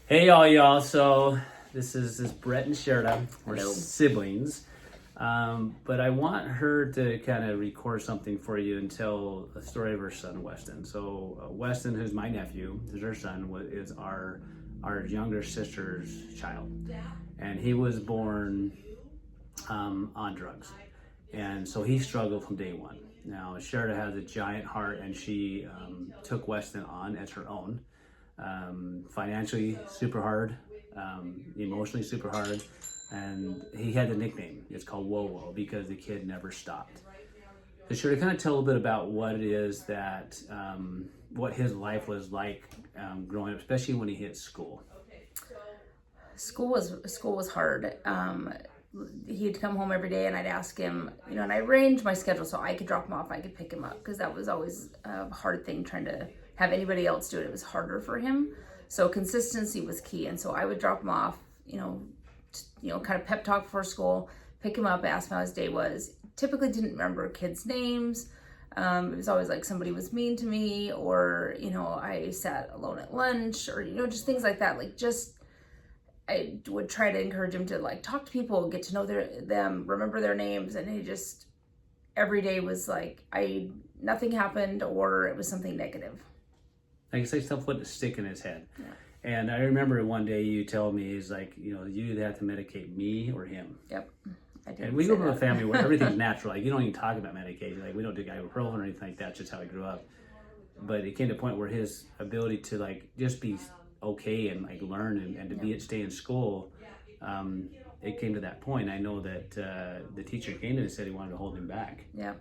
Hey y'all. So this Brett and Sherida. We're Hello. siblings. But I want her to kind of record something for you and tell a story of her son, Weston. So Weston, who's my nephew, is her son, is our younger sister's child. And he was born on drugs. And so he struggled from day one. Now, Sherida has a giant heart, and she took Weston on as her own. Financially super hard, emotionally super hard, and he had the nickname. It's called Whoa Whoa because the kid never stopped. So sure to kind of tell a little bit about what it is that what his life was like growing up, especially when he hit school. School was hard. He'd come home every day, and I'd ask him, and I arranged my schedule so I could drop him off, I could pick him up, because that was always a hard thing trying to have anybody else do it. It was harder for him. So consistency was key. And so I would drop him off, kind of pep talk before school, pick him up, ask him how his day was. Typically didn't remember kids' names. It was always like somebody was mean to me, or, I sat alone at lunch, or, just things like that. I would try to encourage him to talk to people, get to know them, remember their names. And he just, every day was nothing happened, or it was something negative. Like I say, stuff wouldn't stick in his head. Yeah. And I remember one day you telling me, he's like, you either have to medicate me or him. Yep. I did. And we grew up in a family where everything's natural. You don't even talk about medication. We don't do ibuprofen or anything like that. It's just how I grew up. But it came to a point where his ability to just be okay and learn and to stay in school, it came to that point. I know that the teacher came to and said he wanted to hold him back. Yeah.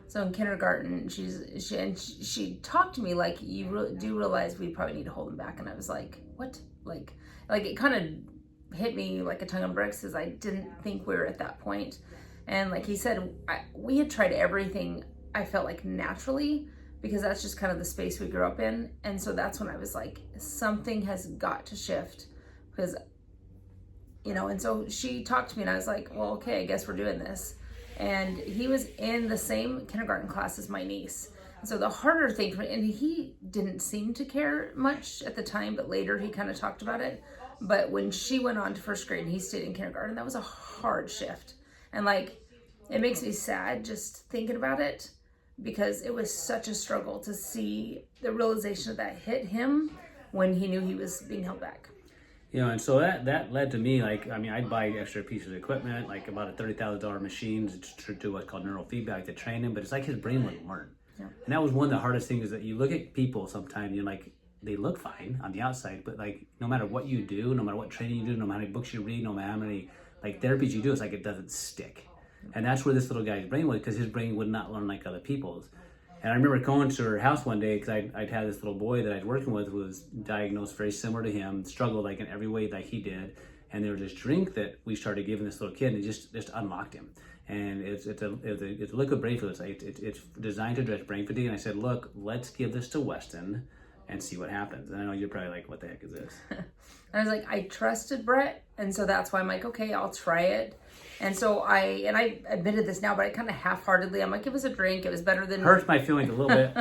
So in kindergarten, she talked to me like, you do realize we probably need to hold him back. And I was like, what? Like it kind of hit me like a ton of bricks, because I didn't think we were at that point. And like he said, we had tried everything, I felt like, naturally, because that's just kind of the space we grew up in. And so that's when I was like, something has got to shift, because, and so she talked to me, and I was like, well, okay, I guess we're doing this. And he was in the same kindergarten class as my niece. So the harder thing for me, and he didn't seem to care much at the time, but later he kind of talked about it. But when she went on to first grade and he stayed in kindergarten, that was a hard shift. And it makes me sad just thinking about it, because it was such a struggle to see the realization of that hit him when he knew he was being held back. And so that led to me, I'd buy extra pieces of equipment, like about a $30,000 machine to do what's called neurofeedback to train him, but it's like his brain wouldn't learn. Yeah. And that was one of the hardest things, is that you look at people sometimes, they look fine on the outside, but no matter what you do, no matter what training you do, no matter how many books you read, no matter how many therapies you do, it's it doesn't stick. And that's where this little guy's brain was, because his brain would not learn like other people's. And I remember going to her house one day, because I'd had this little boy that I was working with who was diagnosed very similar to him, struggled in every way like he did. And there was this drink that we started giving this little kid, and it just unlocked him. And it's a liquid brain fluid. It's designed to address brain fatigue. And I said, look, let's give this to Weston and see what happens. And I know you're probably like, what the heck is this? I was like, I trusted Brett, and so that's why I'm like, okay, I'll try it. And so I admitted this now, but I kind of half-heartedly, I'm like, it was a drink. It was better than... Hurts my feelings a little bit.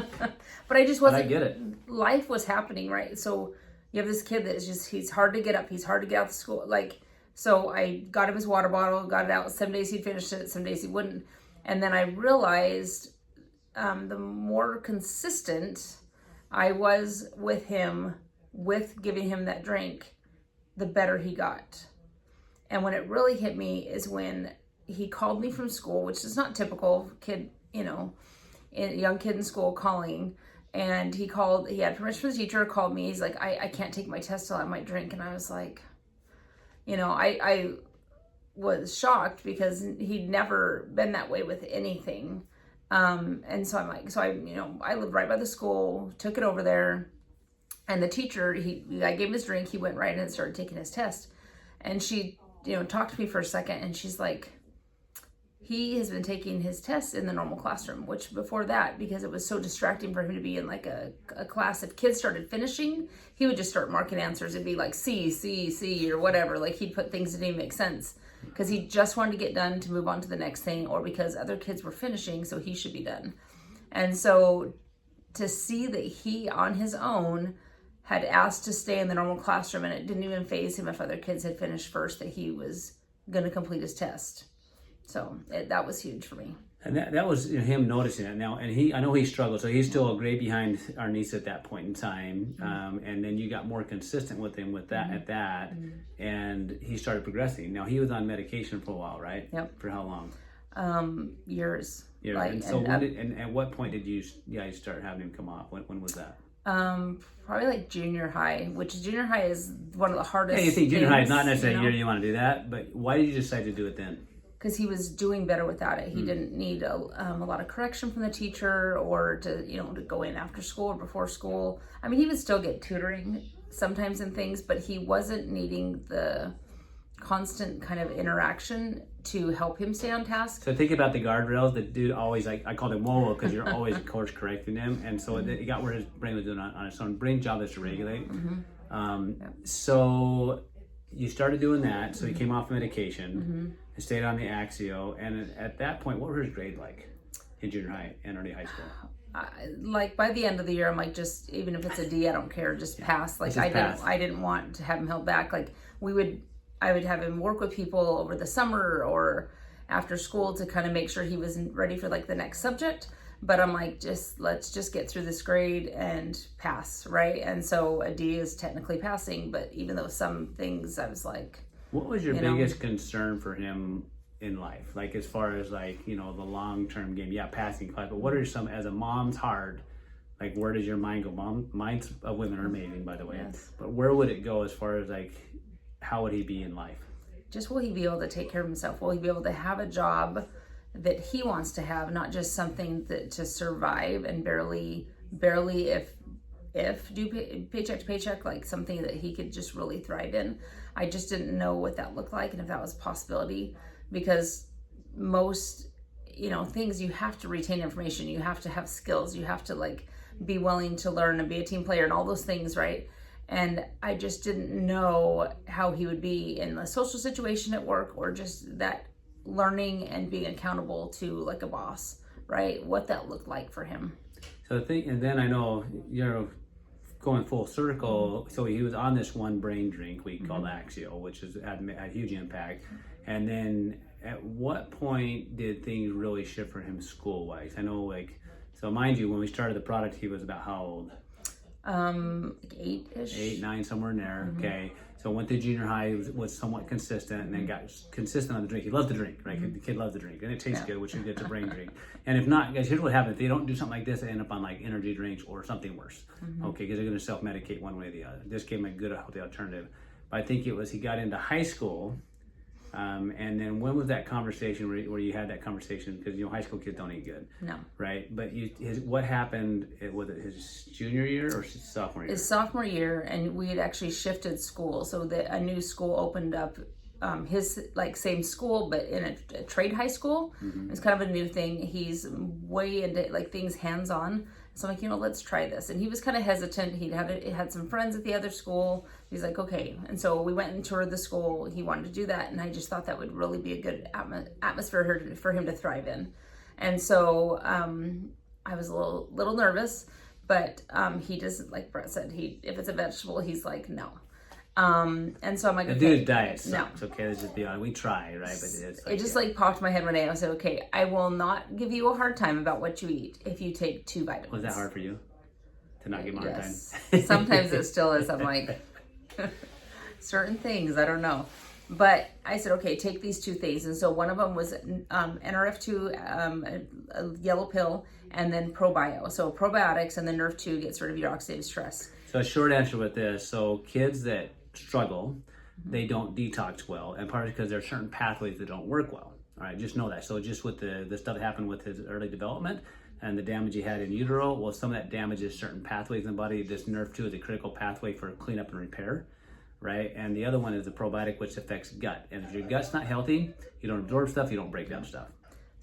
But I just wasn't... But I get it. Life was happening, right? So you have this kid that is just, he's hard to get up. He's hard to get out of school. So I got him his water bottle, got it out. Some days he'd finish it, some days he wouldn't. And then I realized the more consistent I was with him, with giving him that drink, the better he got. And when it really hit me is when he called me from school, which is not typical kid, young kid in school calling. And he had permission from the teacher, called me. He's like, I can't take my test till I might drink. And I was like, I was shocked, because he'd never been that way with anything. And so I'm like, I lived right by the school, took it over there. And the teacher, I gave him his drink. He went right in and started taking his test. And she, talked to me for a second, and she's like, he has been taking his tests in the normal classroom, which before that, because it was so distracting for him to be in a class, if kids started finishing, he would just start marking answers. It'd be like C, C, C, or whatever. He'd put things that didn't even make sense, because he just wanted to get done to move on to the next thing, or because other kids were finishing, so he should be done. And so to see that he, on his own, had asked to stay in the normal classroom, and it didn't even faze him if other kids had finished first, that he was going to complete his test. So that was huge for me. And that was him noticing it now. And I know he struggled, so he's still a grade behind our niece at that point in time. And then you got more consistent with him with that at that, and he started progressing. Now he was on medication for a while, right? Yep. For how long? Years. Yeah. Like, and so and at what point did you guys start having him come off? When was that? Probably like junior high, which junior high is one of the hardest. Yeah, you think junior high is not necessarily you know? you want to do that, but why did you decide to do it then? Because he was doing better without it. He didn't need a lot of correction from the teacher, or to to go in after school or before school. I mean, he would still get tutoring sometimes and things, but he wasn't needing the constant kind of interaction to help him stay on task. So think about the guardrails. The dude always, I called him whoa because you're always course correcting him, and so it got where his brain was doing on its own. Brain job is to regulate. So you started doing that. So he came off medication. And stayed on the Axio, and at that point, what were his grade like in junior high and early high school? Like by the end of the year, I'm like, just even if it's a D, I don't care, just pass. Like I didn't want to have him held back. Like I would have him work with people over the summer or after school to kind of make sure he was ready for like the next subject. But I'm like, let's just get through this grade and pass, right? And so a D is technically passing, but even though some things I was like. What was your biggest concern for him in life? Like as far as like, the long-term game, passing class, but what are some, as a mom's heart, like where does your mind go? Minds of women are amazing, by the way. Yes. But where would it go as far as like, how would he be in life? Just will he be able to take care of himself? Will he be able to have a job that he wants to have, not just something that to survive and barely if do paycheck to paycheck, like something that he could just really thrive in. I just didn't know what that looked like and if that was a possibility, because most things, you have to retain information, you have to have skills, you have to like be willing to learn and be a team player and all those things, right? And I just didn't know how he would be in a social situation at work, or just that learning and being accountable to like a boss, right? What that looked like for him. So and then I know going full circle. So he was on this one brain drink we called Axio, which had huge impact. And then at what point did things really shift for him school wise? I know, so mind you, when we started the product, he was about how old? 8-ish. 8, 9, somewhere in there. Okay. So went to junior high, was somewhat consistent, and then got consistent on the drink. He loves to drink, right? The kid loves to drink, and it tastes good, which is good to brain drink. And if not, guys, here's what happens. If they don't do something like this, they end up on like energy drinks or something worse. Okay, because they're going to self-medicate one way or the other. This gave him a good healthy alternative. But I think it was he got into high school, and then when was that conversation where you had that conversation? Because high school kids don't eat good. No. Right, but what happened? Was it his junior year or sophomore year? His sophomore year, and we had actually shifted school, so that a new school opened up. His same school, but in a trade high school. It's kind of a new thing. He's way into things hands on. So I'm like, let's try this. And he was kind of hesitant. He had some friends at the other school. He's like, okay. And so we went and toured the school. He wanted to do that, and I just thought that would really be a good atmosphere for him to thrive in. And so I was a little nervous, but he doesn't, like Brett said, if it's a vegetable, he's like, no. And so I'm like, the okay, dude's diet sucks. No. Okay, let's just be honest. We try, right? But it just popped in my head one day. I said, okay, I will not give you a hard time about what you eat if you take 2 vitamins. Was that hard for you to not give him a hard time? Sometimes it still is. I'm like, certain things, I don't know. But I said, okay, take these 2 things. And so one of them was NRF2, a yellow pill, and then ProBio. So probiotics, and then Nerf2 gets rid of your oxidative stress. So a short answer with this. So kids that struggle, they don't detox well, and partly because there are certain pathways that don't work well. All right, just know that. So just with the stuff that happened with his early development and the damage he had in utero, well, some of that damages certain pathways in the body. This Nerf2 is a critical pathway for cleanup and repair, right? And the other one is the probiotic, which affects gut. And if your gut's not healthy, you don't absorb stuff, you don't break down stuff.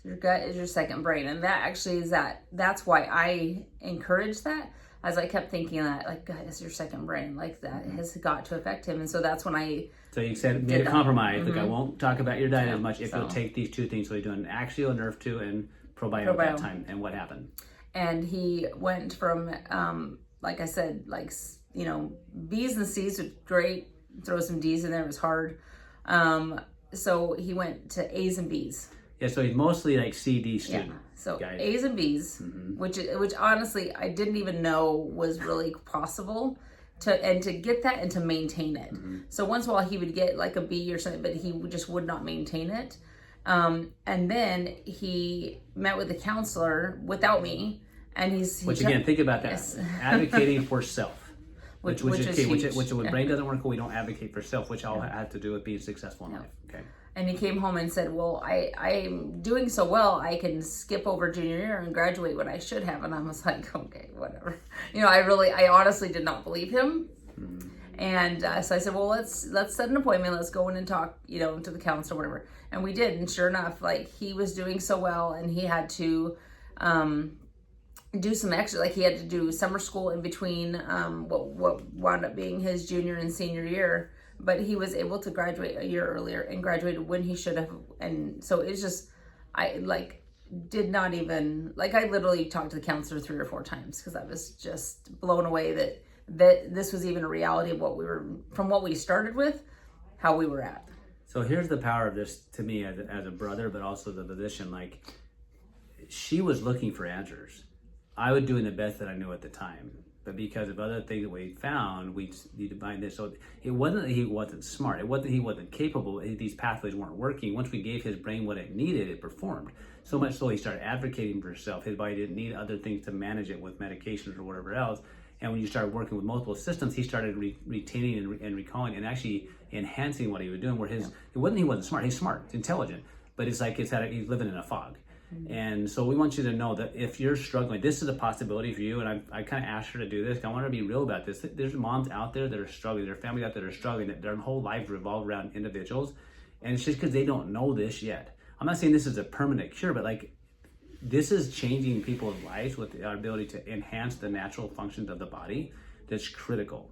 So your gut is your second brain, and that actually is that's why I encourage that. As I kept thinking that, gut is your second brain, that has got to affect him. And so that's when So you said, made a compromise. Look, I won't talk about your diet as much if you'll take these 2 things. So you're doing Axio, Nerf2, and probiotic at that time. And what happened? And he went from, like I said, B's and C's were great. Throw some D's in there, it was hard. So he went to A's and B's. Yeah, so he's mostly like CD student. Yeah. So guys. A's and B's, which honestly I didn't even know was really possible to get that and to maintain it. So once in a while he would get like a B or something, but he just would not maintain it. And then he met with the counselor without me, and which again, think about that. Yes. Advocating for self. Which is key. Which when brain doesn't work, we don't advocate for self, which all had to do with being successful in life. Okay. And he came home and said, well, I'm doing so well, I can skip over junior year and graduate when I should have. And I was like, okay, whatever. I honestly did not believe him. And so I said, well, let's set an appointment. Let's go in and talk, to the counselor, whatever. And we did. And sure enough, like he was doing so well, and he had to do some extra, like he had to do summer school in between what wound up being his junior and senior year. But he was able to graduate a year earlier and graduated when he should have. And so it's just, I did not even, I literally talked to the counselor 3 or 4 times because I was just blown away that this was even a reality of from what we started with, how we were at. So here's the power of this to me as a brother, but also the physician. Like, she was looking for answers. I was doing the best that I knew at the time. But because of other things that we found, we need to find this. So it wasn't that he wasn't smart. It wasn't that he wasn't capable. These pathways weren't working. Once we gave his brain what it needed, it performed. So much so he started advocating for himself. His body didn't need other things to manage it with medications or whatever else. And when you started working with multiple systems, he started retaining and recalling and actually enhancing what he was doing. Where it wasn't he wasn't smart. He's smart. He's intelligent. But it's like he's living in a fog. And so we want you to know that if you're struggling, this is a possibility for you. And I kind of asked her to do this. I want her to be real about this. There's moms out there that are struggling. There are families out there that are struggling, that their whole lives revolve around individuals. And it's just because they don't know this yet. I'm not saying this is a permanent cure, but this is changing people's lives with our ability to enhance the natural functions of the body. That's critical.